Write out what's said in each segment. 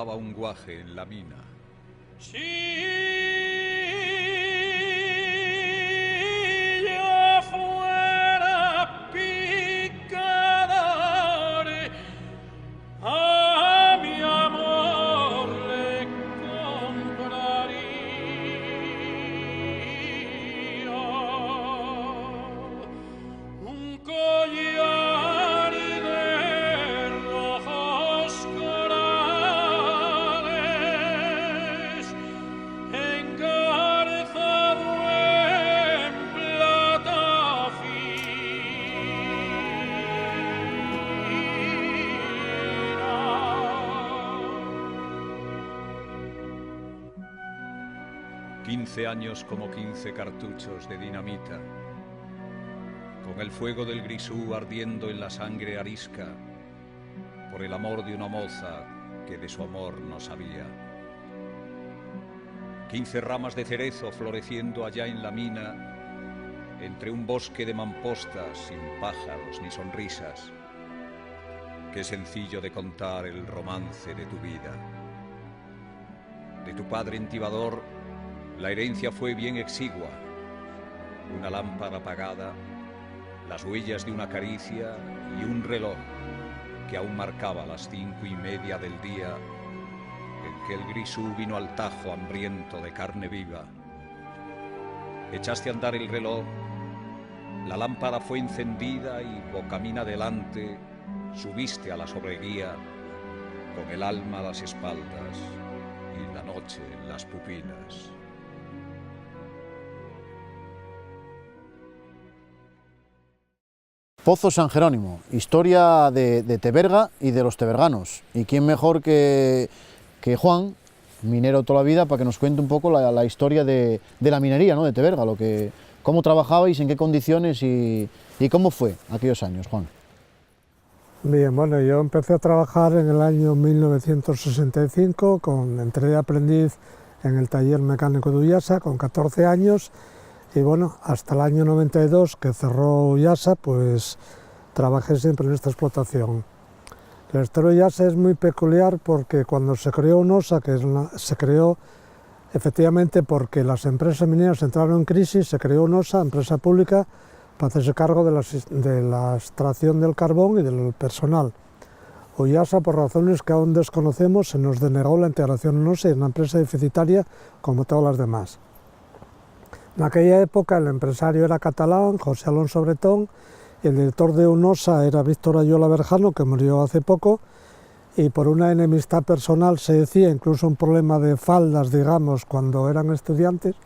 cava un guaje en la mina. Si yo fuera picador, a mi amor le compraría un collar de rojos corales engarzado en plata fina. 15 años como 15 cartuchos de dinamita, con el fuego del grisú ardiendo en la sangre arisca, por el amor de una moza que de su amor no sabía. 15 ramas de cerezo floreciendo allá en la mina, entre un bosque de mampostas sin pájaros ni sonrisas. Qué sencillo de contar el romance de tu vida. De tu padre entibador, la herencia fue bien exigua. Una lámpara apagada, las huellas de una caricia y un reloj que aún marcaba las 5:30 del día en que el grisú vino al Tajo hambriento de carne viva. Echaste a andar el reloj, la lámpara fue encendida y bocamina adelante subiste a la sobreguía con el alma a las espaldas y la noche en las pupilas. Pozo San Jerónimo, historia de Teberga y de los teberganos. ¿Y quién mejor que Juan, minero toda la vida, para que nos cuente un poco la historia de la minería, ¿no?, de Teberga, cómo trabajabais, en qué condiciones y cómo fue aquellos años, Juan? Bien, bueno, yo empecé a trabajar en el año 1965, entré de aprendiz en el taller mecánico de Uyasa con 14 años, y bueno, hasta el año 92, que cerró Uyasa, pues trabajé siempre en esta explotación. La historia de Uyasa es muy peculiar porque cuando se creó UNOSA, se creó efectivamente porque las empresas mineras entraron en crisis, se creó UNOSA, empresa pública, para hacerse cargo de la extracción del carbón y del personal. Uyasa, por razones que aún desconocemos, se nos denegó la integración en UNOSA y en una empresa deficitaria como todas las demás. En aquella época el empresario era catalán, José Alonso Bretón, y el director de UNOSA era Víctor Ayola Berjano, que murió hace poco, y por una enemistad personal, se decía, incluso un problema de faldas, digamos, cuando eran estudiantes,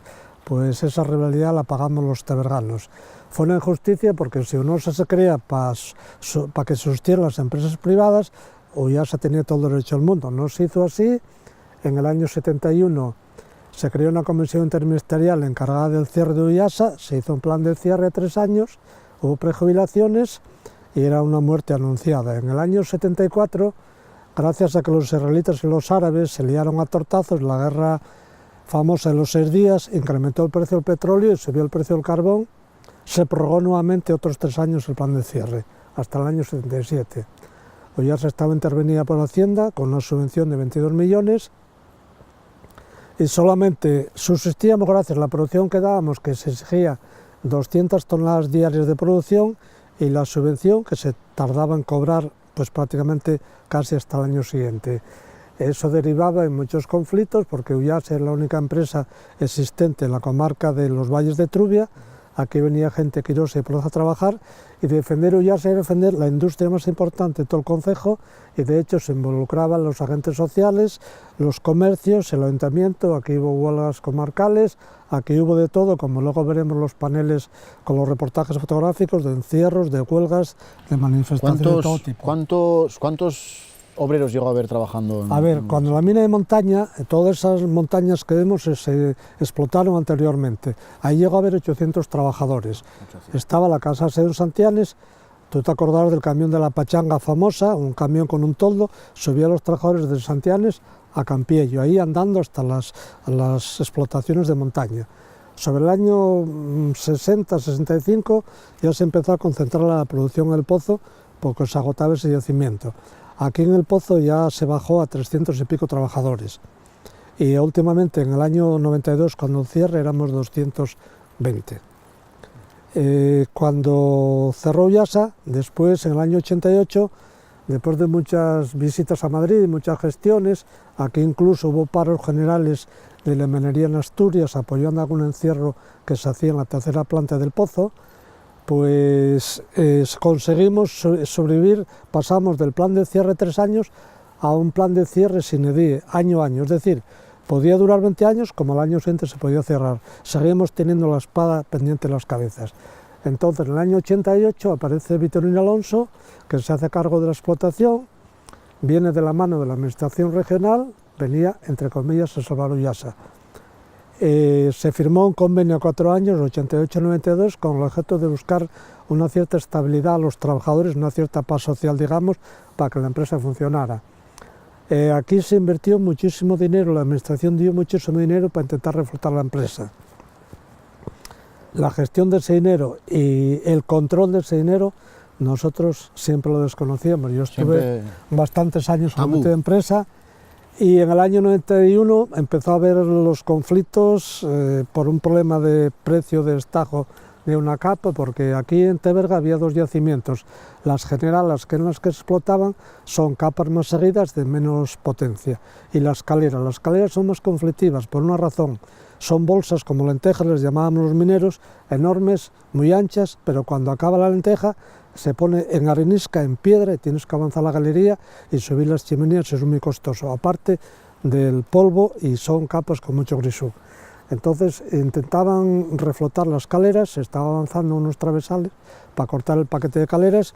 pues esa rivalidad la pagamos los teberganos. Fue una injusticia porque si UNOSA se crea para que sustieran las empresas privadas, Uyasa tenía todo el derecho del mundo. No se hizo así. En el año 71 se creó una comisión interministerial encargada del cierre de Uyasa, se hizo un plan de cierre a 3 años, hubo prejubilaciones y era una muerte anunciada. En el año 74, gracias a que los israelitas y los árabes se liaron a tortazos, la guerra famosa de los 6 días, incrementó el precio del petróleo y subió el precio del carbón, se prorrogó nuevamente otros 3 años el plan de cierre, hasta el año 77. Uyasa estaba intervenida por Hacienda con una subvención de 22 millones y solamente subsistíamos gracias a la producción que dábamos, que se exigía 200 toneladas diarias de producción, y la subvención que se tardaba en cobrar pues prácticamente casi hasta el año siguiente. Eso derivaba en muchos conflictos porque Uyasa es la única empresa existente en la comarca de los Valles de Trubia. Aquí venía gente queirosa y Proza a trabajar, y defender Uyasa era defender la industria más importante de todo el concejo, y de hecho se involucraban los agentes sociales, los comercios, el ayuntamiento. Aquí hubo huelgas comarcales, aquí hubo de todo, como luego veremos los paneles con los reportajes fotográficos de encierros, de huelgas, de manifestaciones de todo tipo. ¿Cuántos obreros llegó a haber trabajando? A ver, cuando la mina de montaña, todas esas montañas que vemos se explotaron anteriormente. Ahí llegó a haber 800 trabajadores. 800. Estaba la casa de Santianes. Tú te acordarás del camión de la pachanga famosa, un camión con un toldo, subía a los trabajadores de Santianes a Campiello, ahí andando hasta las explotaciones de montaña. Sobre el año 60-65 ya se empezó a concentrar la producción en el pozo porque se agotaba ese yacimiento. Aquí en el pozo ya se bajó a 300 y pico trabajadores. Y últimamente, en el año 92, cuando cierre, éramos 220. Cuando cerró Uyasa, después, en el año 88, después de muchas visitas a Madrid y muchas gestiones, aquí incluso hubo paros generales de la minería en Asturias, apoyando algún encierro que se hacía en la tercera planta del pozo, pues conseguimos sobrevivir, pasamos del plan de cierre 3 años a un plan de cierre sine die, año a año, es decir, podía durar 20 años, como al año siguiente se podía cerrar. Seguíamos teniendo la espada pendiente de las cabezas. Entonces, en el año 88 aparece Vitorino Alonso, que se hace cargo de la explotación, viene de la mano de la administración regional, venía, entre comillas, a salvar Uyasa. Se firmó un convenio a 4 años, 88-92, con el objeto de buscar una cierta estabilidad a los trabajadores, una cierta paz social, digamos, para que la empresa funcionara. Aquí se invirtió muchísimo dinero, la administración dio muchísimo dinero para intentar reflotar la empresa. La gestión de ese dinero y el control de ese dinero, nosotros siempre lo desconocíamos. Yo estuve bastantes años en la empresa y en el año 91 empezó a haber los conflictos por un problema de precio de estajo de una capa, porque aquí en Teberga había 2 yacimientos. Las generales, que en las que se explotaban, son capas más seguidas de menos potencia. Y las caleras son más conflictivas por una razón. Son bolsas como lentejas, les llamábamos los mineros, enormes, muy anchas, pero cuando acaba la lenteja se pone en arenisca, en piedra, y tienes que avanzar la galería y subir las chimeneas, es muy costoso, aparte del polvo, y son capas con mucho grisú. Entonces intentaban reflotar las caleras, se estaba avanzando unos travesales para cortar el paquete de caleras,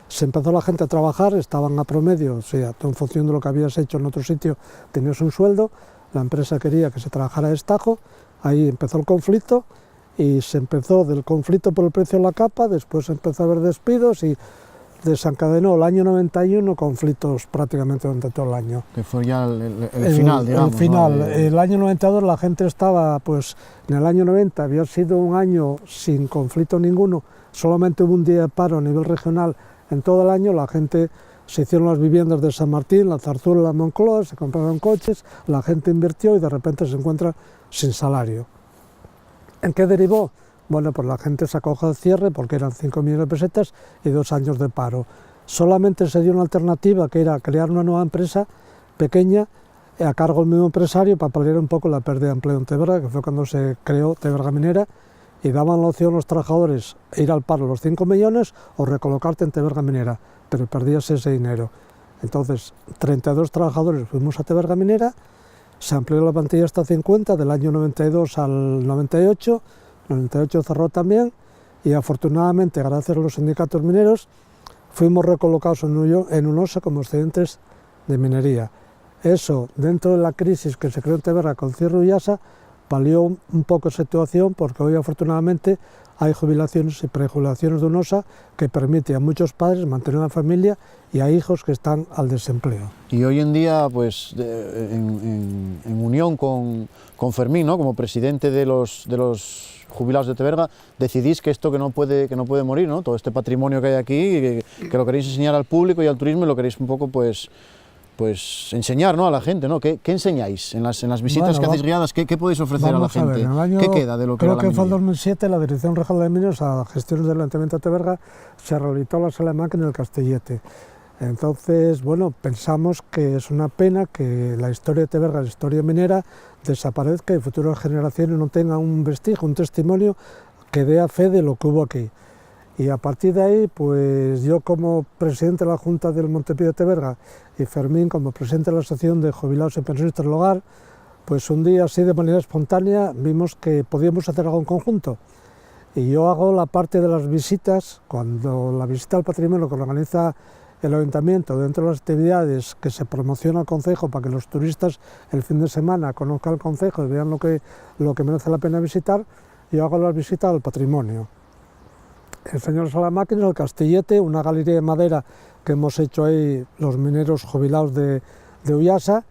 se empezó la gente a trabajar, estaban a promedio, o sea, en función de lo que habías hecho en otro sitio tenías un sueldo, la empresa quería que se trabajara a destajo, ahí empezó el conflicto y se empezó del conflicto por el precio de la capa, después empezó a haber despidos y desencadenó el año 91 conflictos prácticamente durante todo el año. Que fue ya el final, digamos. El final. ¿No? El año 92 la gente estaba, pues en el año 90 había sido un año sin conflicto ninguno, solamente hubo un día de paro a nivel regional en todo el año, la gente se hicieron las viviendas de San Martín, la Zarzuela, la Moncloa, se compraron coches, la gente invirtió y de repente se encuentra sin salario. ¿En qué derivó? Bueno, pues la gente se acoge al cierre porque eran 5 millones de pesetas y 2 años de paro. Solamente se dio una alternativa, que era crear una nueva empresa pequeña a cargo del mismo empresario para paliar un poco la pérdida de empleo en Teberga, que fue cuando se creó Teberga Minera, y daban la opción a los trabajadores ir al paro los 5 millones o recolocarte en Teberga Minera, pero perdías ese dinero. Entonces, 32 trabajadores fuimos a Teberga Minera, se amplió la plantilla hasta 50, del año 92 al 98, 98 cerró también, y afortunadamente, gracias a los sindicatos mineros, fuimos recolocados en UNOSA como excedentes de minería. Eso, dentro de la crisis que se creó en Teberga con cierre Uyasa, palió un poco esa situación, porque hoy afortunadamente hay jubilaciones y prejubilaciones de UNOSA que permite a muchos padres mantener una familia y a hijos que están al desempleo. Y hoy en día, pues, en unión con Fermín, ¿no?, como presidente de los jubilados de Teberga, decidís que esto que no puede morir, ¿no?, todo este patrimonio que hay aquí, que lo queréis enseñar al público y al turismo, y lo queréis un poco, pues enseñar, ¿no?, a la gente, ¿no? ¿Qué enseñáis en las visitas que hacéis guiadas? ¿Qué podéis ofrecer a la gente? ¿Qué queda de lo que era la minería? Creo que fue en 2007 la Dirección Regional de Mineros, a gestiones del Ayuntamiento de Teberga, se rehabilitó la sala de máquina del Castellete. Entonces, bueno, pensamos que es una pena que la historia de Teberga, la historia minera, desaparezca y futuras generaciones no tengan un vestigio, un testimonio que dé a fe de lo que hubo aquí. Y a partir de ahí, pues yo como presidente de la Junta del Montepío de Teberga y Fermín como presidente de la Asociación de Jubilados y Pensionistas del Hogar, pues un día así de manera espontánea vimos que podíamos hacer algo en conjunto. Y yo hago la parte de las visitas, cuando la visita al patrimonio que organiza el Ayuntamiento, dentro de las actividades que se promociona al concejo para que los turistas el fin de semana conozcan el concejo y vean lo que merece la pena visitar, yo hago las visitas al patrimonio. Enseño la sala de máquinas, el Castellete, una galería de madera que hemos hecho ahí los mineros jubilados de Uyasa,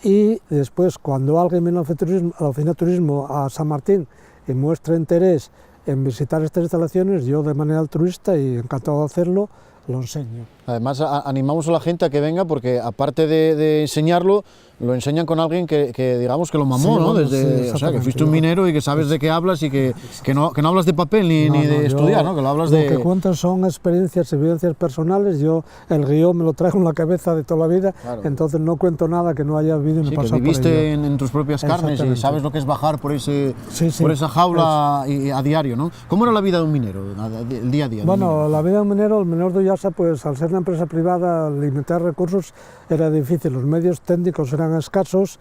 y después cuando alguien viene a la oficina de turismo a San Martín y muestra interés en visitar estas instalaciones, yo de manera altruista y encantado de hacerlo, lo enseño. Además, animamos a la gente a que venga porque aparte de enseñarlo, lo enseñan con alguien que digamos que lo mamó, Sí, ¿no? bueno, Desde, sí, o sea, que fuiste un minero y que sabes de qué hablas y que no hablas de papel ni de yo estudiar, ¿no? Que lo hablas lo de... que cuento son experiencias y vivencias personales. Yo el guión me lo traigo en la cabeza de toda la vida, Claro. entonces no cuento nada que no haya vivido ni Sí, que pasado por viviste ello. en tus propias carnes y Exactamente. sabes lo que es bajar por esa jaula a diario, ¿no? ¿Cómo era la vida de un minero, el día a día? Bueno, la vida de un minero, el minero de Uyasa, pues al ser una empresa privada, limitar recursos era difícil, los medios técnicos eran escasos,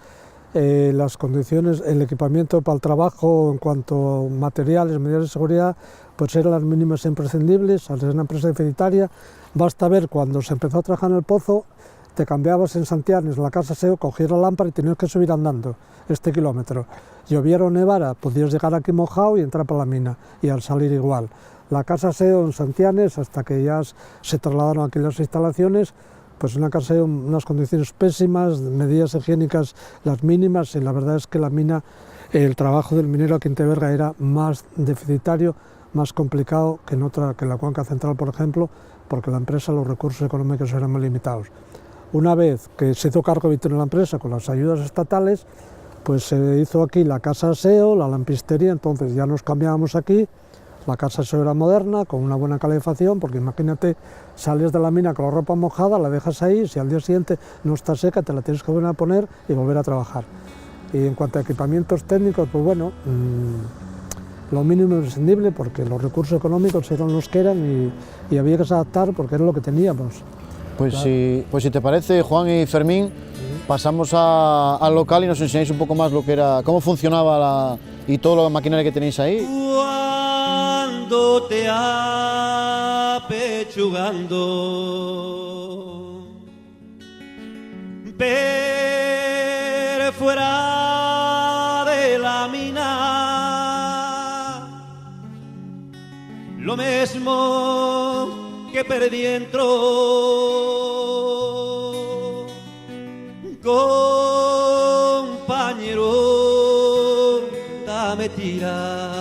las condiciones, el equipamiento para el trabajo en cuanto a materiales, medidas de seguridad, pues eran las mínimas e imprescindibles. Al ser una empresa deficitaria, basta ver cuando se empezó a trabajar en el pozo, te cambiabas en Santianes, en la casa SEO, cogías la lámpara y tenías que subir andando este kilómetro. Lloviera o nevara, podías llegar aquí mojado y entrar para la mina, y al salir igual. La casa SEO en Santianes, hasta que ya se trasladaron aquí las instalaciones, pues una casa SEO, unas condiciones pésimas, medidas higiénicas las mínimas, y la verdad es que la mina, el trabajo del minero aquí en Teberga era más deficitario, más complicado que en la Cuenca Central, por ejemplo, porque la empresa, los recursos económicos eran muy limitados. Una vez que se hizo cargo de la empresa con las ayudas estatales, pues se hizo aquí la casa SEO, la lampistería, entonces ya nos cambiábamos aquí. La casa SEO era moderna, con una buena calefacción, porque imagínate, sales de la mina con la ropa mojada, la dejas ahí, si al día siguiente no está seca, te la tienes que volver a poner y volver a trabajar. Y en cuanto a equipamientos técnicos, pues bueno, lo mínimo imprescindible, porque los recursos económicos eran los que eran y había que adaptar porque era lo que teníamos. Pues, Claro. si te parece, Juan y Fermín, pasamos al local y nos enseñáis un poco más lo que era, cómo funcionaba y toda la maquinaria que tenéis ahí. Cuando te apechugando, ver fuera de la mina, lo mismo que per dentro, compañero, dame tira.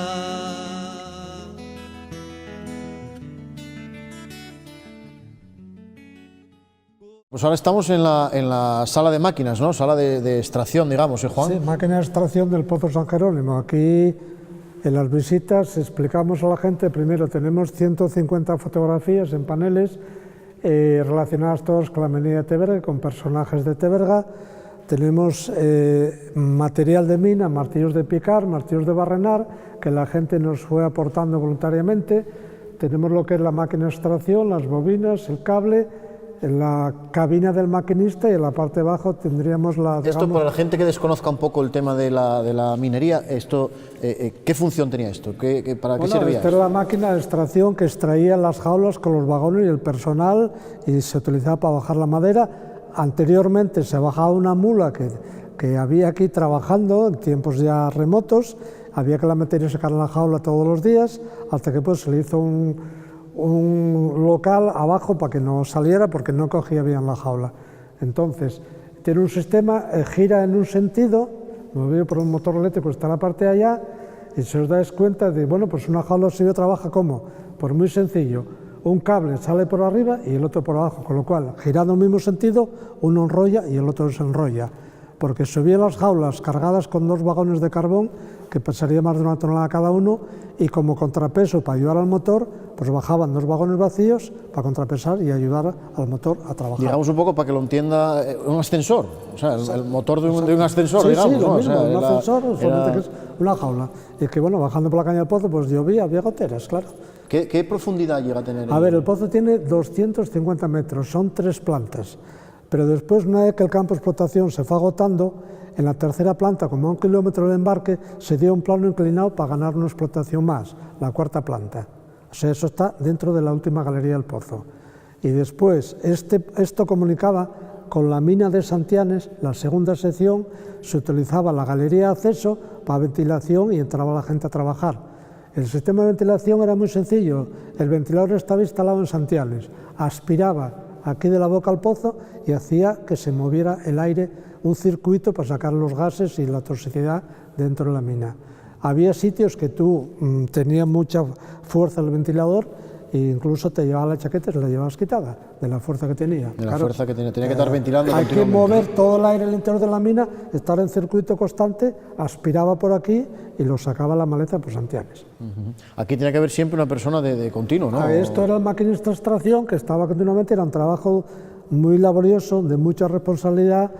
Pues ahora estamos en la sala de máquinas, ¿no? Sala de extracción, digamos, ¿eh, Juan? Sí, máquina de extracción del Pozo San Jerónimo. Aquí en las visitas explicamos a la gente, primero tenemos 150 fotografías en paneles relacionadas todas con la minería de Teberga, con personajes de Teberga. Tenemos material de mina, martillos de picar, martillos de barrenar, que la gente nos fue aportando voluntariamente. Tenemos lo que es la máquina de extracción, las bobinas, el cable, en la cabina del maquinista, y en la parte de abajo tendríamos la... Esto, para la gente que desconozca un poco el tema de la minería, esto, ¿qué función tenía esto? ¿Para qué servía? Esta era la máquina de extracción que extraía las jaulas con los vagones y el personal, y se utilizaba para bajar la madera. Anteriormente se bajaba una mula que había aquí trabajando en tiempos ya remotos, había que la meter y sacar en la jaula todos los días, hasta que pues se le hizo un local abajo para que no saliera porque no cogía bien la jaula. Entonces, tiene un sistema, gira en un sentido, movido por un motor eléctrico, está en la parte de allá, y si os dais cuenta de, bueno, pues una jaula SEO trabaja como, pues muy sencillo, un cable sale por arriba y el otro por abajo, con lo cual, girando en el mismo sentido, uno enrolla y el otro desenrolla, porque subían las jaulas cargadas con 2 vagones de carbón, que pesaría más de 1 tonelada cada uno, y como contrapeso para ayudar al motor, pues bajaban 2 vagones vacíos para contrapesar y ayudar al motor a trabajar. Digamos un poco para que lo entienda, un ascensor, o sea, el motor de un ascensor, sí, digamos, sí, lo ¿no? mismo, O sea, un ascensor, solamente que es una jaula. Y que bueno, bajando por la caña del pozo, pues llovía, había goteras, claro. ¿Qué profundidad llega a tener? A ver, el pozo tiene 250 metros, son 3 plantas, pero después, una vez que el campo de explotación se fue agotando, en la tercera planta, como a 1 kilómetro del embarque, se dio un plano inclinado para ganar una explotación más, la 4ª planta. O sea, eso está dentro de la última galería del pozo. Y después, esto comunicaba con la mina de Santianes, la 2ª sección, se utilizaba la galería de acceso para ventilación y entraba la gente a trabajar. El sistema de ventilación era muy sencillo, el ventilador estaba instalado en Santianes, aspiraba aquí de la boca al pozo y hacía que se moviera el aire, un circuito para sacar los gases y la toxicidad dentro de la mina. Había sitios que tenía mucha fuerza el ventilador e incluso te llevaba la chaqueta y se la llevabas quitada, de la fuerza que tenía. De la fuerza que tenía que estar ventilando Hay que continuamente. mover todo el aire al interior de la mina, estar en circuito constante, aspiraba por aquí y lo sacaba la maleza por Santianes. Aquí tenía que haber siempre una persona de continuo, ¿no? Esto era el maquinista de extracción, que estaba continuamente, era un trabajo muy laborioso, de mucha responsabilidad,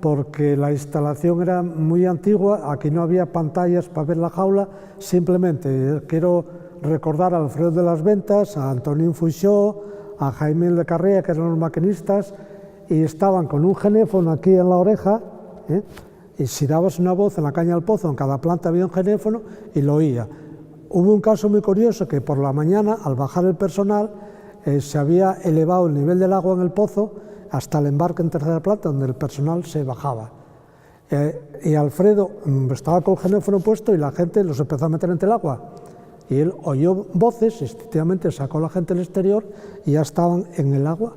porque la instalación era muy antigua, aquí no había pantallas para ver la jaula, simplemente quiero recordar a Alfredo de las Ventas, a Antonín Fuixó, a Jaime de Carrea, que eran los maquinistas, y estaban con un genéfono aquí en la oreja, y si dabas una voz en la caña del pozo, en cada planta había un genéfono y lo oía. Hubo un caso muy curioso que por la mañana, al bajar el personal, se había elevado el nivel del agua en el pozo hasta el embarque en tercera planta, donde el personal se bajaba. Y Alfredo estaba con el genéfono puesto y la gente los empezó a meter entre el agua. Y él oyó voces, instintivamente sacó a la gente al exterior y ya estaban en el agua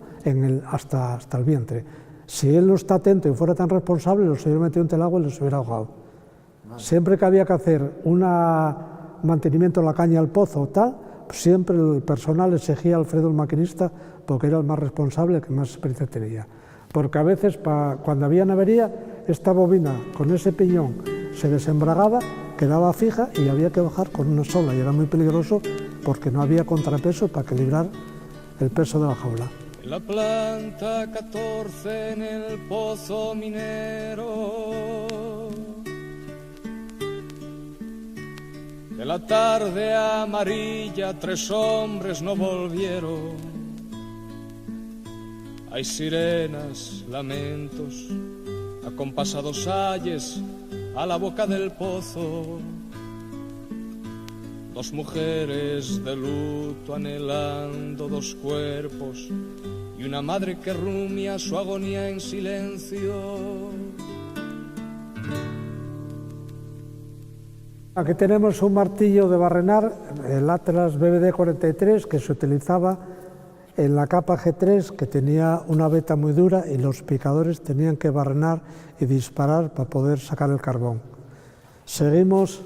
hasta el vientre. Si él no está atento y fuera tan responsable, los hubiera metido entre el agua y los hubiera ahogado. Siempre que había que hacer un mantenimiento de la caña del pozo o tal, siempre el personal exigía a Alfredo, el maquinista, porque era el más responsable, el que más experiencia tenía. Porque a veces, cuando había una avería, esta bobina con ese piñón se desembragaba, quedaba fija y había que bajar con una sola, y era muy peligroso porque no había contrapeso para equilibrar el peso de la jaula. En la planta 14 en el pozo minero, de la tarde amarilla 3 hombres no volvieron. Hay sirenas, lamentos, acompasados ayes a la boca del pozo. 2 mujeres de luto anhelando 2 cuerpos y una madre que rumia su agonía en silencio. Aquí tenemos un martillo de barrenar, el Atlas BBD 43, que se utilizaba en la capa G3, que tenía una veta muy dura y los picadores tenían que barrenar y disparar para poder sacar el carbón. Seguimos,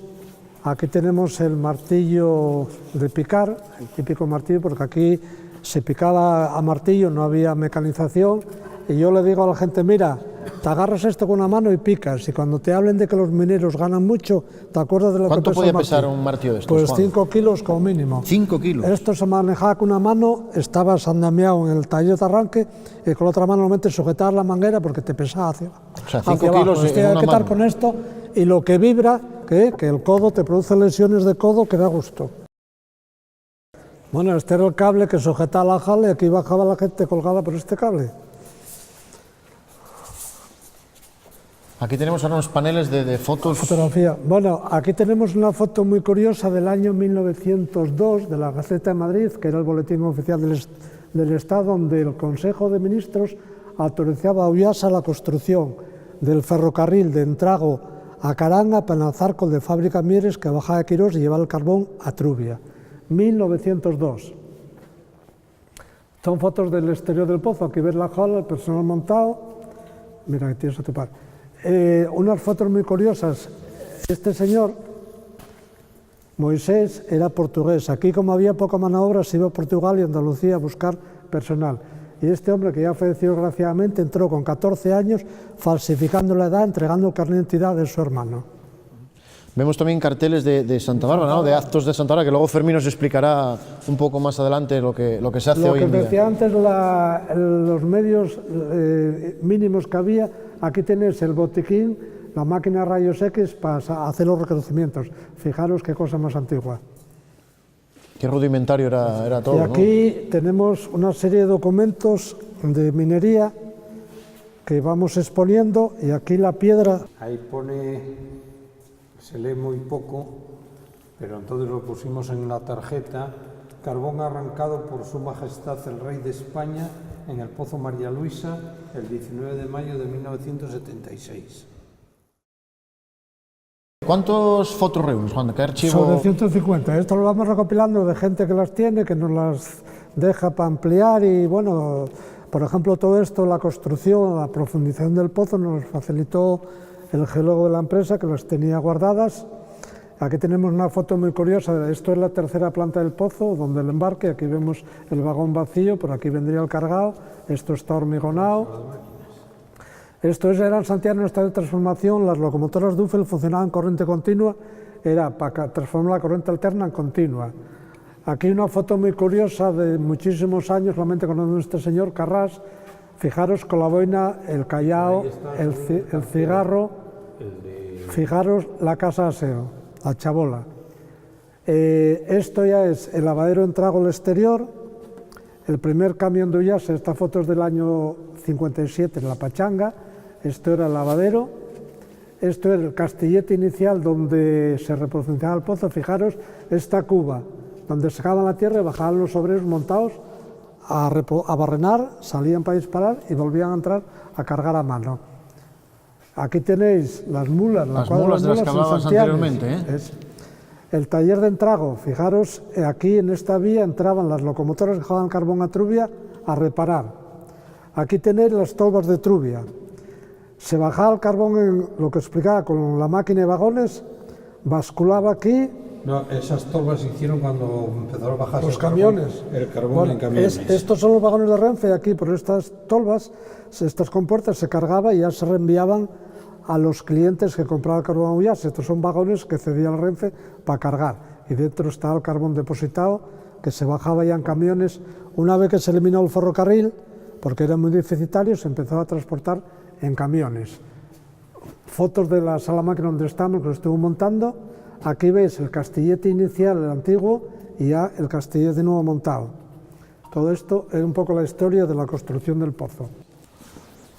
aquí tenemos el martillo de picar, el típico martillo, porque aquí se picaba a martillo, no había mecanización, y yo le digo a la gente, mira, te agarras esto con una mano y picas, y cuando te hablen de que los mineros ganan mucho, ¿te acuerdas de lo que pesa? ¿Cuánto podía pesar un martillo de estos, Pues Juan? 5 kilos como mínimo. 5 kilos. Esto se manejaba con una mano, estabas andamiado en el taller de arranque, y con la otra mano normalmente sujetabas la manguera porque te pesaba hacia, O sea, 5 abajo. kilos Pues en hay una que estar mano. con esto, y lo que vibra, que el codo te produce lesiones de codo que da gusto. Bueno, este era el cable que sujetaba la jala y aquí bajaba la gente colgada por este cable. Aquí tenemos ahora unos paneles de fotos. Fotografía. Bueno, aquí tenemos una foto muy curiosa del año 1902 de la Gaceta de Madrid, que era el boletín oficial del Estado, donde el Consejo de Ministros autorizaba a Uyasa la construcción del ferrocarril de Entrago a Caranga para enlazar con el de Fábrica Mieres, que bajaba de Quirós y llevaba el carbón a Trubia. 1902. Son fotos del exterior del pozo, aquí ves la jaula, el personal montado. Mira, que tienes a tu par. Unas fotos muy curiosas. Este señor, Moisés, era portugués. Aquí, como había poca mano de obra, se iba a Portugal y Andalucía a buscar personal. Y este hombre, que ya falleció desgraciadamente, entró con 14 años falsificando la edad, entregando el carnet de identidad de su hermano. Vemos también carteles de Santa Bárbara, ¿no? De actos de Santa Bárbara, que luego Fermín nos explicará un poco más adelante lo que se hace hoy en día. Lo que decía antes, los medios mínimos que había, aquí tenéis el botiquín, la máquina de rayos X para hacer los reconocimientos. Fijaros qué cosa más antigua. Qué rudimentario era todo, Y aquí tenemos una serie de documentos de minería que vamos exponiendo, y aquí la piedra. Ahí pone, se lee muy poco, pero entonces lo pusimos en la tarjeta: carbón arrancado por Su Majestad el Rey de España en el Pozo María Luisa el 19 de mayo de 1976. ¿Cuántas fotos reúnes, Juan? ¿Qué archivo? Sobre 150. Esto lo vamos recopilando de gente que las tiene, que nos las deja para ampliar, y bueno, por ejemplo, todo esto, la construcción, la profundización del pozo, nos facilitó el geólogo de la empresa, que las tenía guardadas. Aquí tenemos una foto muy curiosa, esto es la tercera planta del pozo, donde el embarque, aquí vemos el vagón vacío, por aquí vendría el cargado, esto está hormigonado. Esto era en Santiago, en estado de transformación, las locomotoras Duffel funcionaban en corriente continua, era para transformar la corriente alterna en continua. Aquí una foto muy curiosa de muchísimos años, solamente con este señor Carrás, fijaros con la boina, el callao, el cigarro, fijaros la casa de aseo, la chabola. Esto ya es el lavadero en Trago, el exterior, el primer camión de Ullase, esta foto es del año 57 en La Pachanga, esto era el lavadero, esto era el castillete inicial donde se reproducía el pozo, fijaros esta cuba, donde sacaban la tierra y bajaban los obreros montados a barrenar, salían para disparar y volvían a entrar a cargar a mano. Aquí tenéis las mulas, las mulas de las que hablabas anteriormente. Es el taller de entrago, fijaros, aquí en esta vía entraban las locomotoras que dejaban carbón a Trubia a reparar. Aquí tenéis las tolvas de Trubia. Se bajaba el carbón en lo que explicaba con la máquina de vagones, basculaba aquí. No, esas tolvas se hicieron cuando empezaron a bajar los camiones. El carbón bueno, en camiones. Estos son los vagones de Renfe, aquí por estas tolvas, estas compuertas se cargaba y ya se reenviaban a los clientes que compraban el carbón a Ullase. Estos son vagones que cedía el Renfe para cargar y dentro estaba el carbón depositado que se bajaba ya en camiones. Una vez que se eliminó el ferrocarril, porque era muy deficitario, se empezó a transportar en camiones. Fotos de la sala máquina donde estamos, que lo estuve montando. Aquí veis el castillete inicial, el antiguo, y ya el castillete nuevo montado. Todo esto es un poco la historia de la construcción del pozo.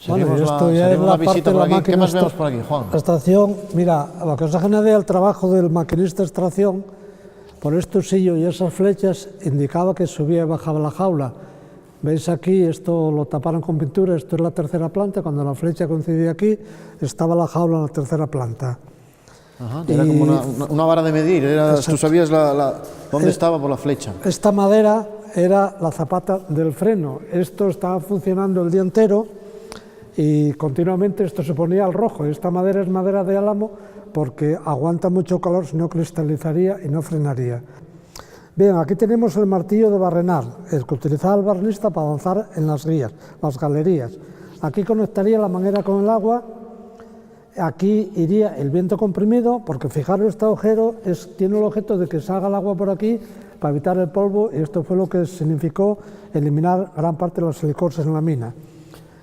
Bueno, y esto ya es la parte de la máquina. ¿Qué más vemos por aquí, Juan? La extracción, mira, lo que os genera el trabajo del maquinista de extracción, por estos sillos y esas flechas, indicaba que subía y bajaba la jaula. Veis aquí, esto lo taparon con pintura, esto es la tercera planta, cuando la flecha coincidía aquí, estaba la jaula en la tercera planta. Ajá, era como una vara de medir, tú sabías dónde estaba por la flecha. Esta madera era la zapata del freno, esto estaba funcionando el día entero y continuamente esto se ponía al rojo. Esta madera es madera de álamo porque aguanta mucho calor, si no cristalizaría y no frenaría. Bien, aquí tenemos el martillo de barrenar, el que utilizaba el barrenista para avanzar en las guías, las galerías. Aquí conectaría la manguera con el agua, aquí iría el viento comprimido, porque fijaros, este agujero tiene el objeto de que salga el agua por aquí para evitar el polvo, y esto fue lo que significó eliminar gran parte de los silicosis en la mina.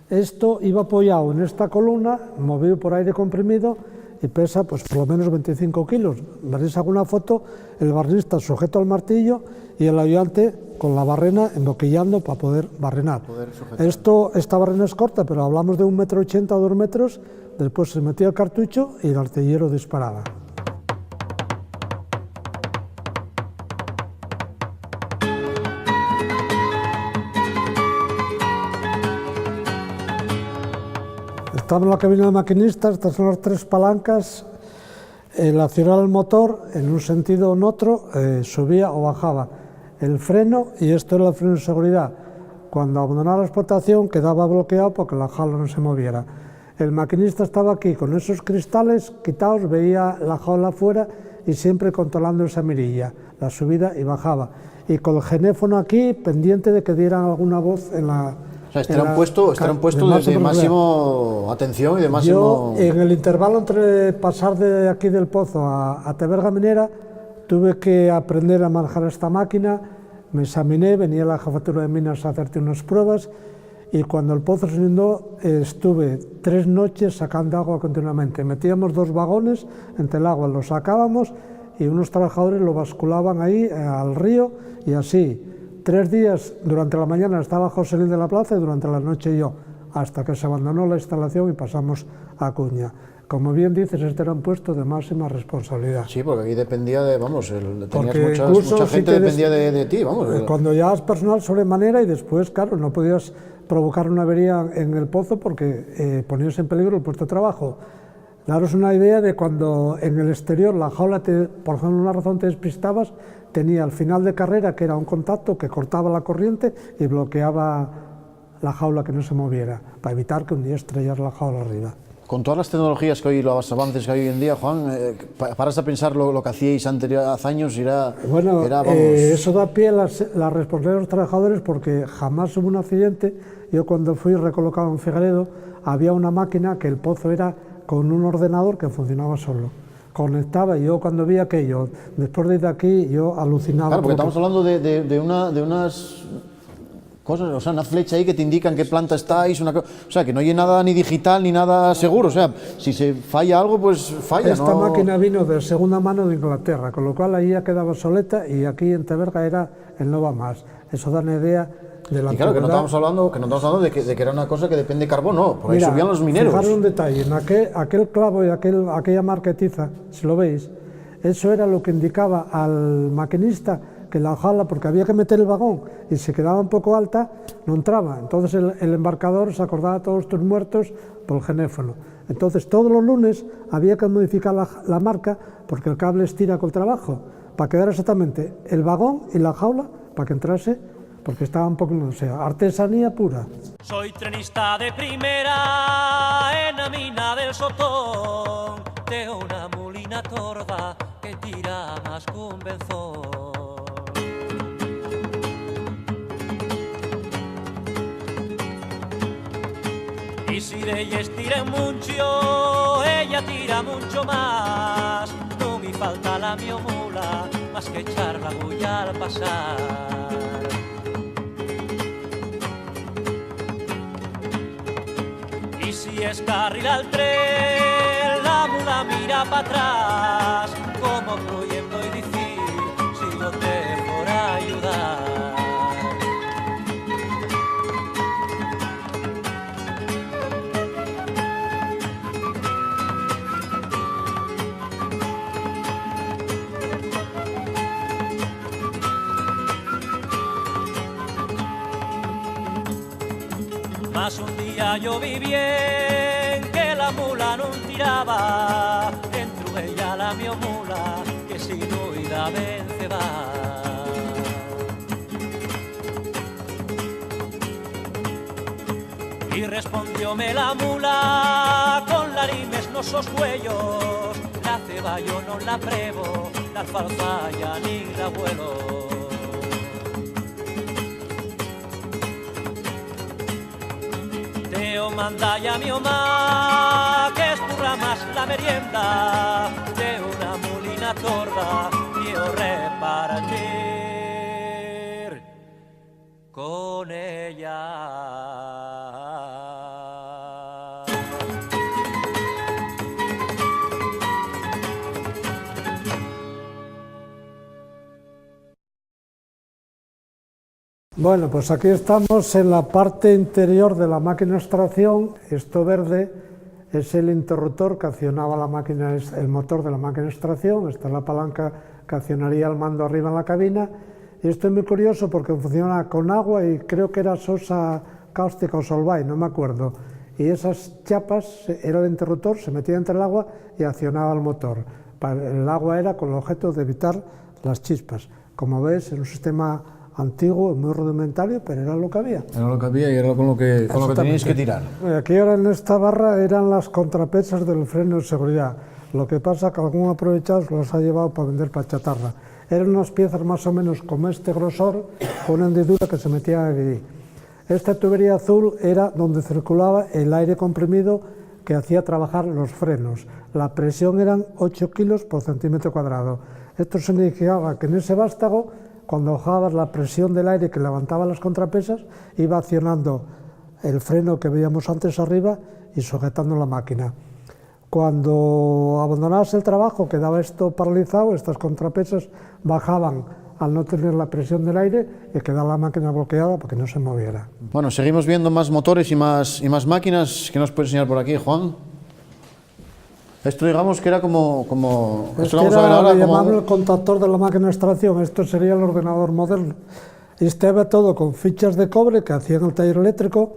Esto iba apoyado en esta columna, movido por aire comprimido, y pesa pues por lo menos 25 kilos. Veréis alguna foto, el barrenista sujeto al martillo y el ayudante con la barrena emboquillando para poder barrenar. Esta barrena es corta, pero hablamos de 1,80 m o 2 metros, después se metía el cartucho y el artillero disparaba. Estamos en la cabina de maquinistas, estas son las 3 palancas, el accionar el motor en un sentido o en otro, subía o bajaba el freno, y esto era el freno de seguridad. Cuando abandonaba la explotación quedaba bloqueado porque la jaula no se moviera. El maquinista estaba aquí con esos cristales quitados, veía la jaula afuera y siempre controlando esa mirilla, la subida y bajaba. Y con el genéfono aquí, pendiente de que dieran alguna voz en la... O sea, estarán puestos de máximo atención y de máximo... Yo, en el intervalo entre pasar de aquí del pozo a Teberga Minera, tuve que aprender a manejar esta máquina, me examiné, venía a la jefatura de minas a hacerte unas pruebas, y cuando el pozo se inundó, estuve 3 noches sacando agua continuamente. Metíamos 2 vagones entre el agua, lo sacábamos y unos trabajadores lo basculaban ahí al río, y así 3 días, durante la mañana estaba José Luis de la Plaza y durante la noche yo, hasta que se abandonó la instalación y pasamos a Acuña. Como bien dices, este era un puesto de máxima responsabilidad. Sí, porque aquí dependía de, vamos, tenías mucha gente dependía de ti, vamos. Cuando ya es personal sobremanera, y después, claro, no podías provocar una avería en el pozo porque ponías en peligro el puesto de trabajo. Daros una idea de cuando en el exterior la jaula, por ejemplo, una razón te despistabas, tenía al final de carrera, que era un contacto que cortaba la corriente y bloqueaba la jaula que no se moviera, para evitar que un día estrellara la jaula arriba. con todas las tecnologías que hoy, los avances que hay hoy en día, Juan, paras a pensar lo que hacíais hace años y era... Bueno, vamos... eso da pie a la responsabilidad de los trabajadores, porque jamás hubo un accidente. Yo cuando fui recolocado en Figueredo, había una máquina que el pozo era con un ordenador que funcionaba solo. Conectaba, y yo cuando vi aquello, después de ir de aquí, yo alucinaba. Claro, porque estamos hablando de unas cosas, o sea, una flecha ahí que te indican qué planta estáis, o sea, que no hay nada ni digital ni nada seguro, o sea, si se falla algo, pues falla. Esta máquina vino de segunda mano de Inglaterra, con lo cual ahí ya quedaba obsoleta, y aquí en Teberga era el no va más. Eso da una idea de la... Y claro, que no estamos hablando de que era una cosa que depende de carbón, no, porque ahí subían los mineros. Fijaros un detalle, en aquel clavo y aquella marquetiza, si lo veis, eso era lo que indicaba al maquinista que la jala, porque había que meter el vagón, y si quedaba un poco alta, no entraba. Entonces el embarcador se acordaba a todos estos muertos por el genéfono. Entonces todos los lunes había que modificar la marca, porque el cable estira con el trabajo, para quedar exactamente el vagón y la jaula, para que entrase, porque estaba un poco, o sea, artesanía pura. Soy trenista de primera en la mina del Sotón, de una mulina torda que tira más que un benzón. Y si de ella estira mucho, ella tira mucho más. No me falta la mi mula, más que echar la bulla al pasar. Y si es carril al tren, la mula mira para atrás, como creyendo y decir, si no te por ayudar. Mas un día yo vi bien que la mula no tiraba, dentro ella la mi mula, que si no ida vence va. Y respondióme la mula con larimes no sos cuellos, la ceba yo no la pruebo, la alfalfa ya ni la vuelo. Teo manda ya mi oma, que esturra más la merienda, de una mulina torda quiero repartir con ella. Bueno, pues aquí estamos en la parte interior de la máquina de extracción. Esto verde es el interruptor que accionaba la máquina, el motor de la máquina de extracción. Esta es la palanca que accionaría el mando arriba en la cabina. Y esto es muy curioso porque funciona con agua y creo que era sosa cáustica o Solvay, no me acuerdo. Y esas chapas era el interruptor, se metía entre el agua y accionaba el motor. El agua era con el objeto de evitar las chispas. Como ves, es un sistema antiguo, muy rudimentario, pero era lo que había. Era lo que había y era con lo que teníais que tirar. Aquí ahora en esta barra eran las contrapesas del freno de seguridad. Lo que pasa que algún aprovechado los ha llevado para vender para chatarra. Eran unas piezas más o menos como este grosor, con una hendidura que se metía aquí. Esta tubería azul era donde circulaba el aire comprimido que hacía trabajar los frenos. La presión eran 8 kilos por centímetro cuadrado. Esto significaba que en ese vástago, cuando bajabas la presión del aire que levantaba las contrapesas, iba accionando el freno que veíamos antes arriba y sujetando la máquina. Cuando abandonabas el trabajo quedaba esto paralizado, estas contrapesas bajaban al no tener la presión del aire y quedaba la máquina bloqueada para que no se moviera. Bueno, seguimos viendo más motores y más máquinas. ¿Qué nos puedes enseñar por aquí, Juan? Esto digamos que era como esto vamos a ver ahora, llamamos el contactor de la máquina de extracción. Esto sería el ordenador moderno. Estaba todo con fichas de cobre que hacían el taller eléctrico.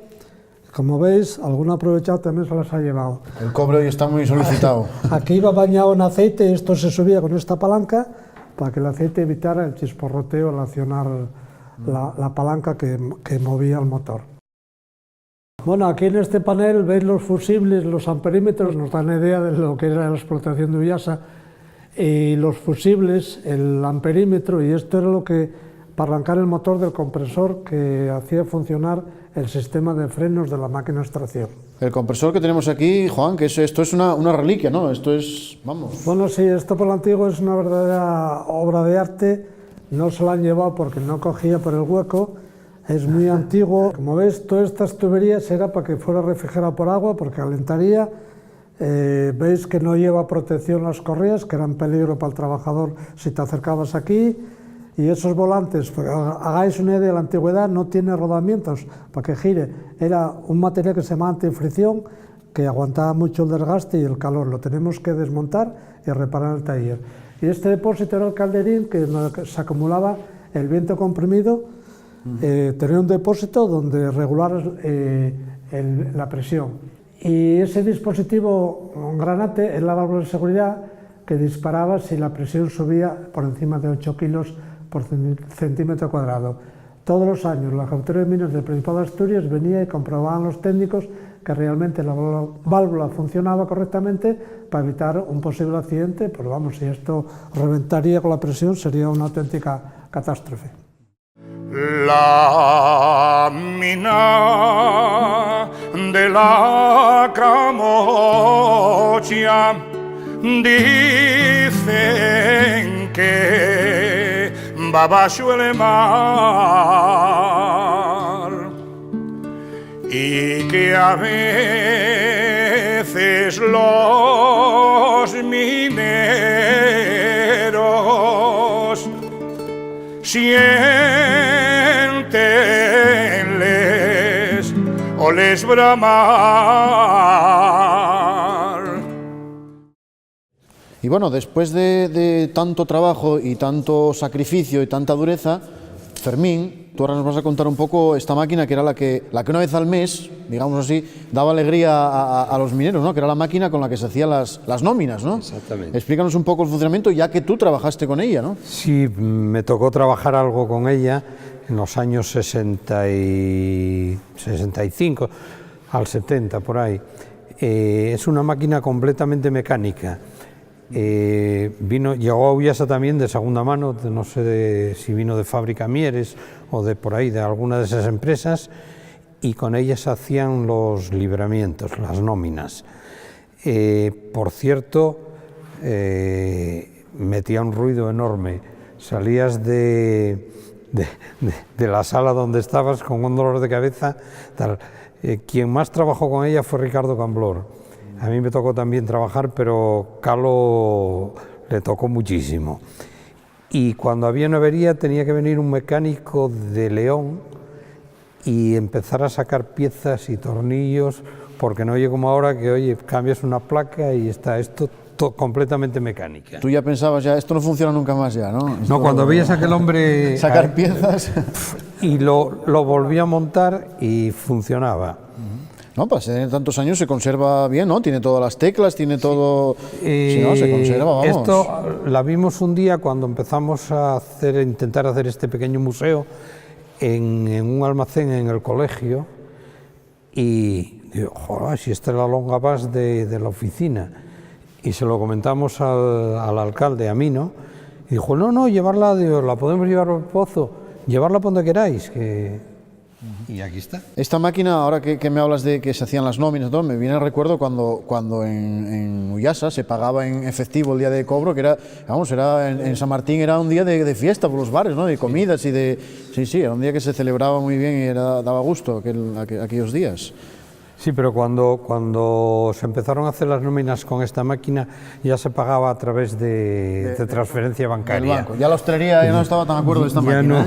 Como veis, algún aprovechado también se las ha llevado. El cobre hoy está muy solicitado. Aquí iba bañado en aceite y esto se subía con esta palanca para que el aceite evitara el chisporroteo al accionar la palanca que movía el motor. Bueno, aquí en este panel veis los fusibles, los amperímetros, nos dan idea de lo que era la explotación de Uyasa, y los fusibles, el amperímetro, y esto era lo que, para arrancar el motor del compresor que hacía funcionar el sistema de frenos de la máquina de extracción. El compresor que tenemos aquí, Juan, que esto es una reliquia, ¿no? Esto es, vamos... Bueno, sí, esto por lo antiguo es una verdadera obra de arte, no se lo han llevado porque no cogía por el hueco, es muy antiguo. Como ves, todas estas tuberías era para que fuera refrigerado por agua, porque calentaría. Veis que no lleva protección las correas, que eran peligro para el trabajador si te acercabas aquí. Y esos volantes, para que hagáis una idea de la antigüedad, no tiene rodamientos para que gire. Era un material que se llama antifricción, que aguantaba mucho el desgaste y el calor. Lo tenemos que desmontar y reparar en el taller. Y este depósito era el calderín que se acumulaba el viento comprimido. Tenía un depósito donde regular la presión. Y ese dispositivo, un granate, es la válvula de seguridad que disparaba si la presión subía por encima de 8 kilos por centímetro cuadrado. Todos los años la Jefatura de Minas del Principado de Asturias venía y comprobaban los técnicos que realmente la válvula funcionaba correctamente para evitar un posible accidente. Pues vamos, si esto reventaría con la presión sería una auténtica catástrofe. La mina de la Camocha dicen que va bajo el mar y que a veces los mineros siéntenles o les bramar. Y bueno, después de tanto trabajo y tanto sacrificio y tanta dureza, Fermín, tú ahora nos vas a contar un poco esta máquina que era la que una vez al mes, digamos así, daba alegría a los mineros, ¿no? Que era la máquina con la que se hacían las nóminas, ¿no? Exactamente. Explícanos un poco el funcionamiento, ya que tú trabajaste con ella, ¿no? Sí, me tocó trabajar algo con ella en los años 65 al 70, por ahí. Es una máquina completamente mecánica. Llegó a Uyasa también de segunda mano, no sé si vino de Fábrica Mieres o de por ahí, de alguna de esas empresas, y con ellas hacían los libramientos, las nóminas. Por cierto, metía un ruido enorme. Salías de la sala donde estabas con un dolor de cabeza. Tal. Quien más trabajó con ella fue Ricardo Camblor. A mí me tocó también trabajar, pero Calo le tocó muchísimo. Y cuando había una avería tenía que venir un mecánico de León y empezar a sacar piezas y tornillos, porque no oye como ahora que, oye, cambias una placa y está esto completamente mecánica. Tú ya pensabas, ya esto no funciona nunca más ya, ¿no? No, cuando veías a aquel hombre sacar piezas y lo volvía a montar y funcionaba. No, para tener tantos años se conserva bien, ¿no? Tiene todas las teclas, tiene todo... Si no, se conserva, vamos. Esto la vimos un día cuando empezamos a intentar hacer este pequeño museo en un almacén en el colegio, y digo, joder, si esta es la longapas de la oficina. Y se lo comentamos al alcalde, a mí, ¿no? Y dijo, no, llevarla, la podemos llevar al pozo, llevarla por donde queráis, que... Y aquí está. Esta máquina, ahora que me hablas de que se hacían las nóminas, ¿no? Me viene el recuerdo cuando en Uyasa se pagaba en efectivo el día de cobro, que era, vamos, en San Martín era un día de fiesta por los bares, ¿no? De comidas y de... Sí, era un día que se celebraba muy bien y daba gusto aquellos días. Sí, pero cuando se empezaron a hacer las nóminas con esta máquina ya se pagaba a través de transferencia bancaria. Del banco. Ya la hostelería ya no estaba tan de acuerdo de esta máquina. No,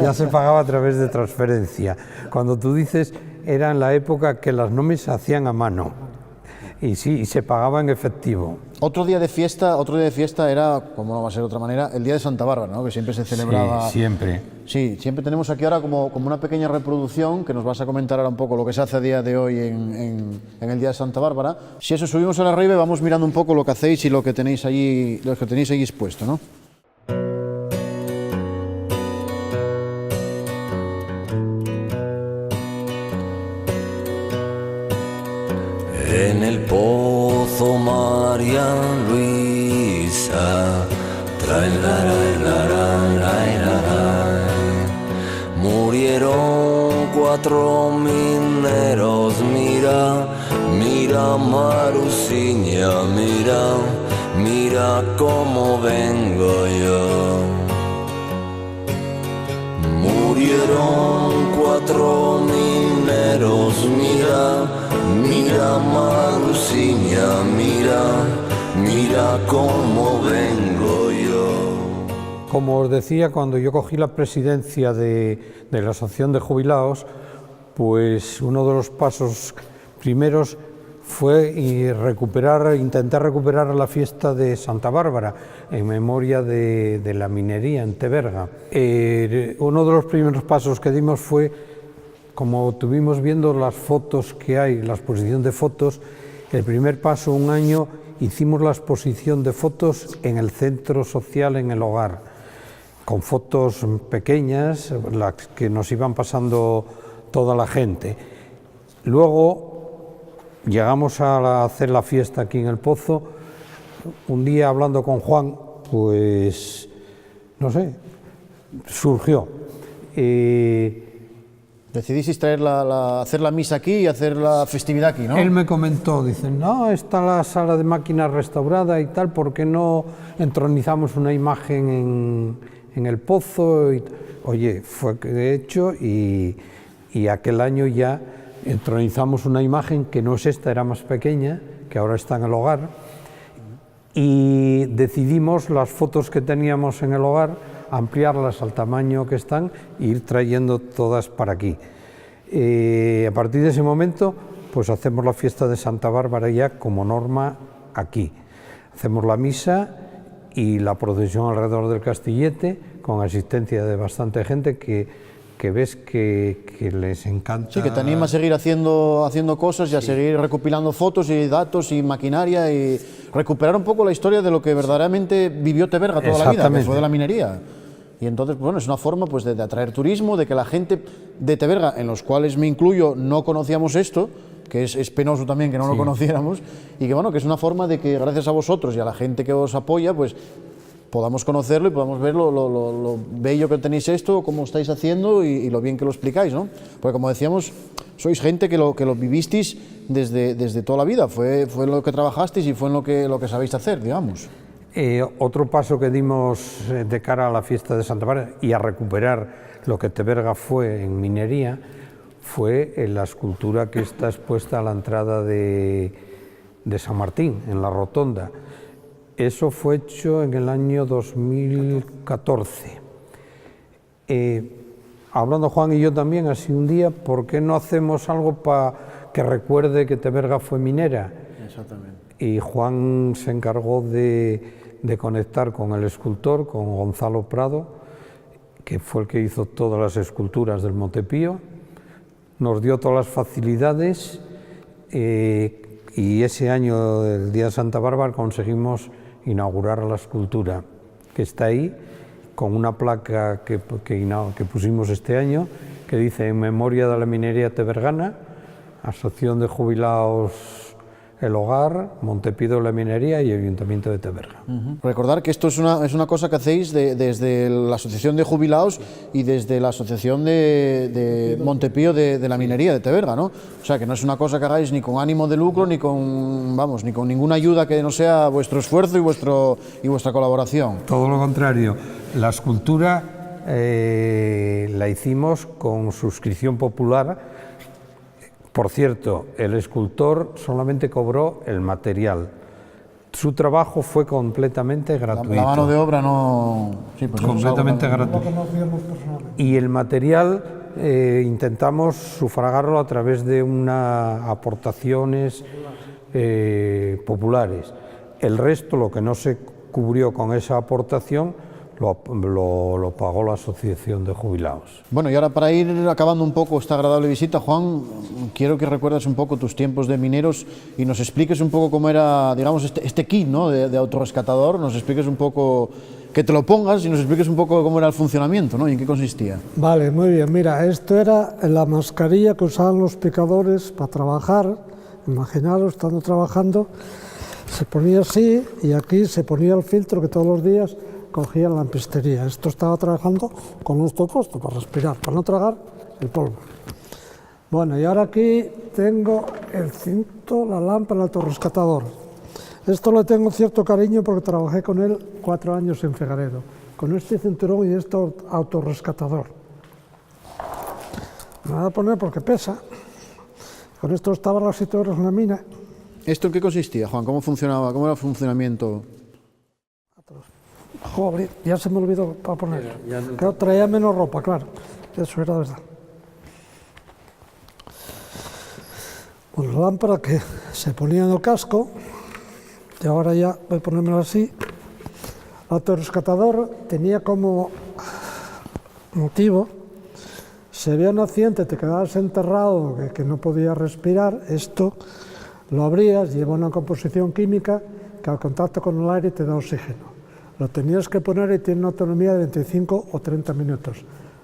ya se pagaba a través de transferencia. Cuando tú dices, era en la época que las nóminas se hacían a mano. Y sí, se pagaba en efectivo. Otro día de fiesta era, como no va a ser de otra manera, el día de Santa Bárbara, ¿no? Que siempre se celebraba. Sí, siempre. Sí, siempre tenemos aquí ahora como una pequeña reproducción que nos vas a comentar ahora un poco lo que se hace a día de hoy en el día de Santa Bárbara. Si eso, subimos a la arriba y vamos mirando un poco lo que hacéis y lo que tenéis allí expuesto, ¿no? misa. Murieron 4 mineros, mira, mira Marusiña, mira, mira cómo vengo yo. Murieron 4 mineros, mira, mira Marusiña, mira, mira cómo vengo yo. Como os decía, cuando yo cogí la presidencia de la Asociación de Jubilados, pues uno de los pasos primeros fue intentar recuperar la fiesta de Santa Bárbara en memoria de la minería en Teberga. Uno de los primeros pasos que dimos fue, como tuvimos viendo las fotos que hay, la exposición de fotos, el primer paso, un año, hicimos la exposición de fotos en el centro social, en el hogar, con fotos pequeñas, las que nos iban pasando toda la gente. Luego llegamos a hacer la fiesta aquí en el Pozo. Un día hablando con Juan, pues, no sé, surgió. Decidisteis hacer la misa aquí y hacer la festividad aquí, ¿no? Él me comentó, dice, no, está la sala de máquinas restaurada y tal, ¿por qué no entronizamos una imagen en el Pozo? Oye, fue de hecho, y aquel año ya entronizamos una imagen que no es esta, era más pequeña, que ahora está en el hogar, y decidimos las fotos que teníamos en el hogar ampliarlas al tamaño que están e ir trayendo todas para aquí. A partir de ese momento, pues hacemos la fiesta de Santa Bárbara ya como norma aquí. Hacemos la misa y la procesión alrededor del Castillete, con asistencia de bastante gente que ves que les encanta. Sí, que te anima a seguir haciendo cosas y a seguir recopilando fotos y datos y maquinaria y recuperar un poco la historia de lo que verdaderamente vivió Teberga toda la vida, que fue de la minería. Y entonces, bueno, es una forma pues, de atraer turismo, de que la gente de Teberga, en los cuales me incluyo, no conocíamos esto, que es penoso también que no lo conociéramos, y que bueno, que es una forma de que gracias a vosotros y a la gente que os apoya, pues podamos conocerlo y podamos ver lo bello que tenéis esto, cómo estáis haciendo y lo bien que lo explicáis, ¿no? Porque como decíamos, sois gente que lo vivisteis desde toda la vida, fue lo que trabajasteis y fue en lo que sabéis hacer, digamos. Otro paso que dimos de cara a la fiesta de Santa Bárbara y a recuperar lo que Teberga fue en minería fue la escultura que está expuesta a la entrada de San Martín, en la rotonda. Eso fue hecho en el año 2014. Hablando Juan y yo también, así un día, ¿por qué no hacemos algo para que recuerde que Teberga fue minera? Exactamente. Y Juan se encargó de conectar con el escultor, con Gonzalo Prado, que fue el que hizo todas las esculturas del Montepío, nos dio todas las facilidades y ese año, el día de Santa Bárbara, conseguimos inaugurar la escultura que está ahí, con una placa que pusimos este año, que dice en memoria de la minería tebergana, Asociación de Jubilados El Hogar, Montepío de la Minería y Ayuntamiento de Teberga. Recordar que esto es una cosa que hacéis desde la Asociación de Jubilados y desde la Asociación de Montepío de la Minería de Teberga, ¿no? O sea, que no es una cosa que hagáis ni con ánimo de lucro, ni con ninguna ayuda que no sea vuestro esfuerzo y vuestra colaboración. Todo lo contrario. La escultura la hicimos con suscripción popular. Por cierto, el escultor solamente cobró el material. Su trabajo fue completamente gratuito. La mano de obra no... Sí, pues completamente gratuito. Y el material intentamos sufragarlo a través de unas aportaciones populares. El resto, lo que no se cubrió con esa aportación, lo pagó la Asociación de Jubilados. Bueno, y ahora para ir acabando un poco esta agradable visita, Juan, quiero que recuerdes un poco tus tiempos de mineros y nos expliques un poco cómo era, digamos, este kit, ¿no?, de autorrescatador, nos expliques un poco, que te lo pongas y nos expliques un poco cómo era el funcionamiento, ¿no?, y en qué consistía. Vale, muy bien, mira, esto era la mascarilla que usaban los picadores para trabajar, imaginaros, estando trabajando, Se ponía así y aquí se ponía el filtro que todos los días cogía en la lampistería. Esto estaba trabajando con esto puesto para respirar, para no tragar el polvo. Bueno, y ahora aquí tengo el cinto, la lámpara, el autorrescatador. Esto le tengo cierto cariño porque trabajé con él 4 años en Figueredo, con este cinturón y este autorrescatador. Me voy a poner porque pesa. Con esto estaba las 7 horas en la mina. ¿Esto en qué consistía, Juan? ¿Cómo funcionaba? ¿Cómo era el funcionamiento? Joder, ya se me olvidó para poner. Claro, traía menos ropa, claro. Eso era verdad. Pues la lámpara que se ponía en el casco, y ahora ya voy a ponérmelo así. El autorrescatador tenía como motivo, si había un accidente, te quedabas enterrado, que no podías respirar, esto lo abrías, lleva una composición química que al contacto con el aire te da oxígeno. Lo tenías que poner y tiene una autonomía de 25 o 30 minutos.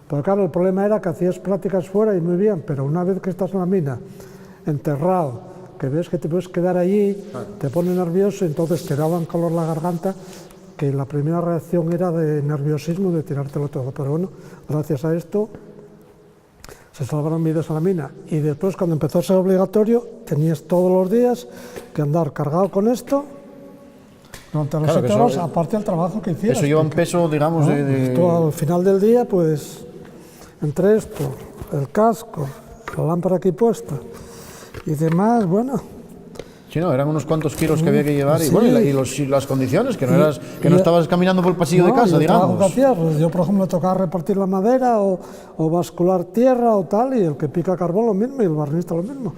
Pero claro, el problema era que hacías prácticas fuera y muy bien, pero una vez que estás en la mina, enterrado, que ves que te puedes quedar allí, te pone nervioso, entonces te daban calor la garganta, que la primera reacción era de nerviosismo, de tirártelo todo. Pero bueno, gracias a esto se salvaron vidas a la mina. Y después, cuando empezó a ser obligatorio, tenías todos los días que andar cargado con esto durante las 7 horas, aparte del trabajo que hicieras. Eso lleva un peso, digamos, Esto, al final del día, pues, entre esto, el casco, la lámpara aquí puesta y demás, bueno. Sí, no, eran unos cuantos kilos que había que llevar, sí. Y bueno, y las condiciones, que no estabas caminando por el pasillo de casa, digamos. Que hacías, pues yo, por ejemplo, tocaba repartir la madera o bascular tierra o tal, y el que pica carbón lo mismo y el barnista lo mismo.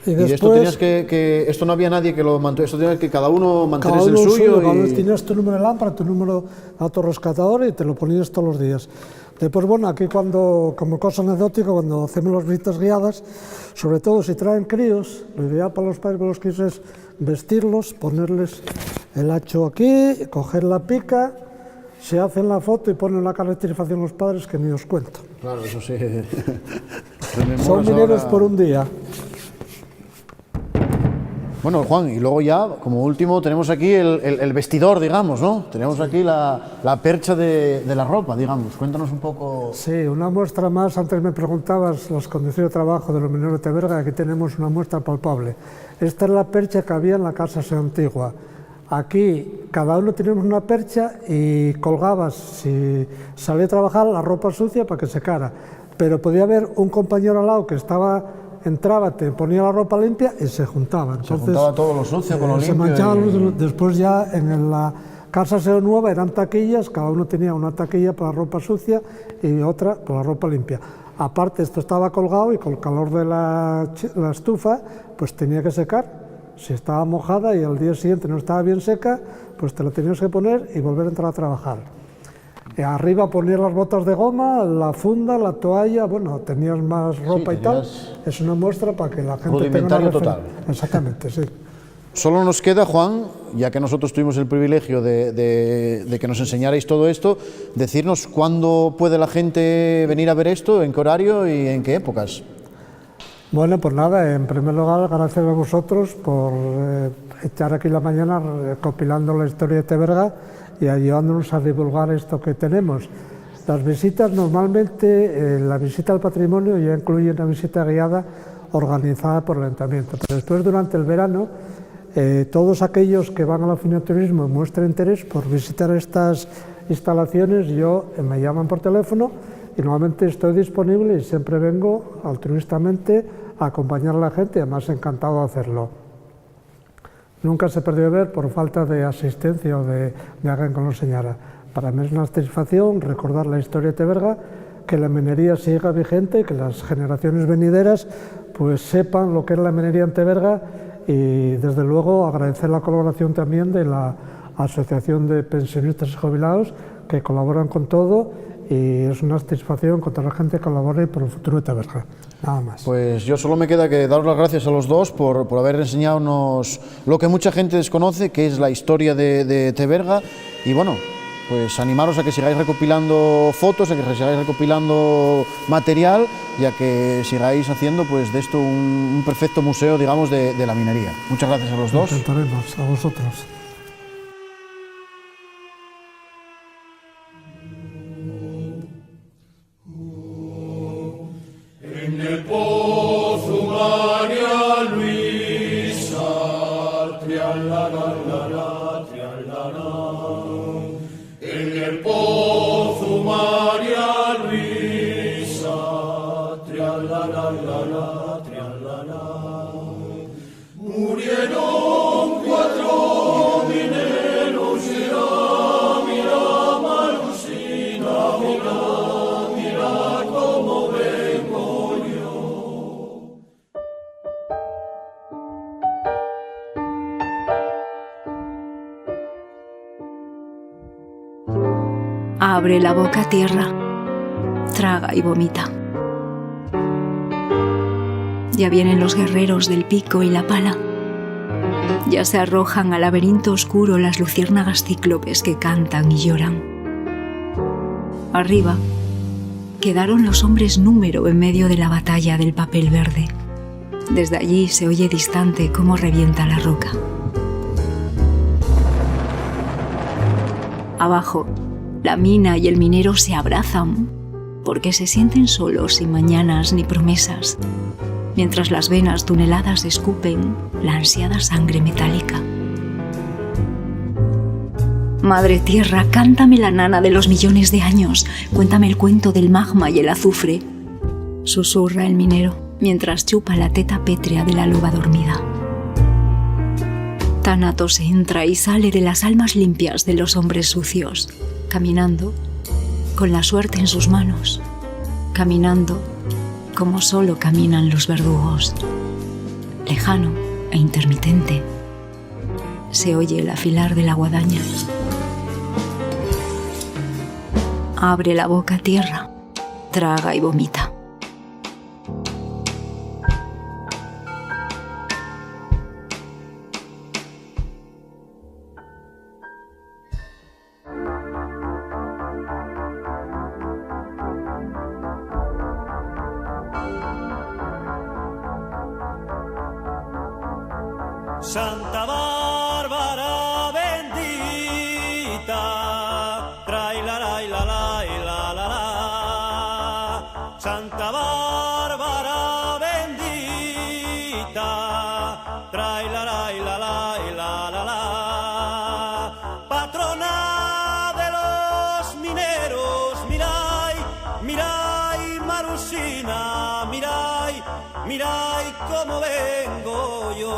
Y después, esto tenías que esto no había nadie que lo mantuviera, esto tenías que cada uno mantener el suyo. Cada vez tenías tu número de lámpara, tu número de autorrescatador y te lo ponías todos los días. Después, bueno, aquí como cosa anecdótica, cuando hacemos las visitas guiadas, sobre todo si traen críos, lo ideal para los padres, para los críos es vestirlos, ponerles el hacho aquí, coger la pica, se hacen la foto y ponen la caracterización los padres que ni os cuento. Claro, eso sí. Son mineros por un día. Bueno, Juan, y luego ya, como último, tenemos aquí el vestidor, digamos, ¿no? Tenemos aquí la percha de la ropa, digamos. Cuéntanos un poco. Sí, una muestra más. Antes me preguntabas las condiciones de trabajo de los mineros de Teberga, aquí tenemos una muestra palpable. Esta es la percha que había en la casa antigua. Aquí cada uno teníamos una percha y colgabas, si salía a trabajar, la ropa sucia para que secara. Pero podía haber un compañero al lado que entraba, te ponía la ropa limpia y se juntaba. Entonces, se juntaba todo lo sucio con lo limpio. Se manchaba después ya en la casa nueva eran taquillas, cada uno tenía una taquilla para la ropa sucia y otra para la ropa limpia. Aparte, esto estaba colgado y con el calor de la estufa, pues tenía que secar. Si estaba mojada y al día siguiente no estaba bien seca, pues te la tenías que poner y volver a entrar a trabajar. Y arriba ponías las botas de goma, la funda, la toalla, bueno, tenías más ropa y tal. Es una muestra para que la gente tenga una total. Exactamente, sí. Solo nos queda, Juan, ya que nosotros tuvimos el privilegio de que nos enseñarais todo esto, decirnos cuándo puede la gente venir a ver esto, en qué horario y en qué épocas. Bueno, pues nada, en primer lugar, gracias a vosotros por echar aquí la mañana recopilando la historia de Teberga y ayudándonos a divulgar esto que tenemos. Las visitas, normalmente, la visita al patrimonio ya incluye una visita guiada organizada por el ayuntamiento, pero después, durante el verano, todos aquellos que van al oficina-turismo y muestran interés por visitar estas instalaciones, me llaman por teléfono y normalmente estoy disponible y siempre vengo altruistamente a acompañar a la gente, además encantado de hacerlo. Nunca se perdió de ver por falta de asistencia o de alguien que lo enseñara. Para mí es una satisfacción recordar la historia de Teberga, que la minería siga vigente y que las generaciones venideras pues sepan lo que es la minería en Teberga y desde luego agradecer la colaboración también de la Asociación de Pensionistas y Jubilados que colaboran con todo y es una satisfacción con toda la gente que colabore por el futuro de Teberga. Nada más. Pues yo solo me queda que daros las gracias a los dos por haber enseñado lo que mucha gente desconoce, que es la historia de Teberga, y bueno, pues animaros a que sigáis recopilando fotos, a que sigáis recopilando material y a que sigáis haciendo pues de esto un perfecto museo, digamos, de la minería. Muchas gracias a los dos. Intentaremos, a vosotros. En el pozo María Luisa, trialararara, trialará. En el pozo María Luisa, trialararara, trialará. Murieron 4 mineros, mira, Marusina, mira cómo vengo yo. Abre la boca tierra, traga y vomita. Ya vienen los guerreros del pico y la pala. Ya se arrojan al laberinto oscuro las luciérnagas cíclopes que cantan y lloran. Arriba quedaron los hombres número en medio de la batalla del papel verde. Desde allí se oye distante cómo revienta la roca. Abajo, la mina y el minero se abrazan porque se sienten solos, sin mañanas ni promesas, mientras las venas tuneladas escupen la ansiada sangre metálica. Madre tierra, cántame la nana de los millones de años, cuéntame el cuento del magma y el azufre, susurra el minero mientras chupa la teta pétrea de la loba dormida. Thanatos entra y sale de las almas limpias de los hombres sucios, caminando con la suerte en sus manos, caminando como solo caminan los verdugos. Lejano e intermitente se oye el afilar de la guadaña. Abre la boca tierra, traga y vomita. Santa Bárbara bendita, trailarai la la la la la. Santa Bárbara bendita, trailarai la la la la la. Patrona de los mineros, mirai, mirai Marusina, mirai, mirai cómo vengo yo.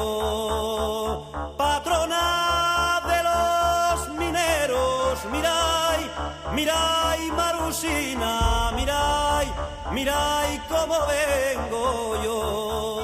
Patrona de los mineros, mirai, mirai Marusina, mirai, mirai cómo vengo yo.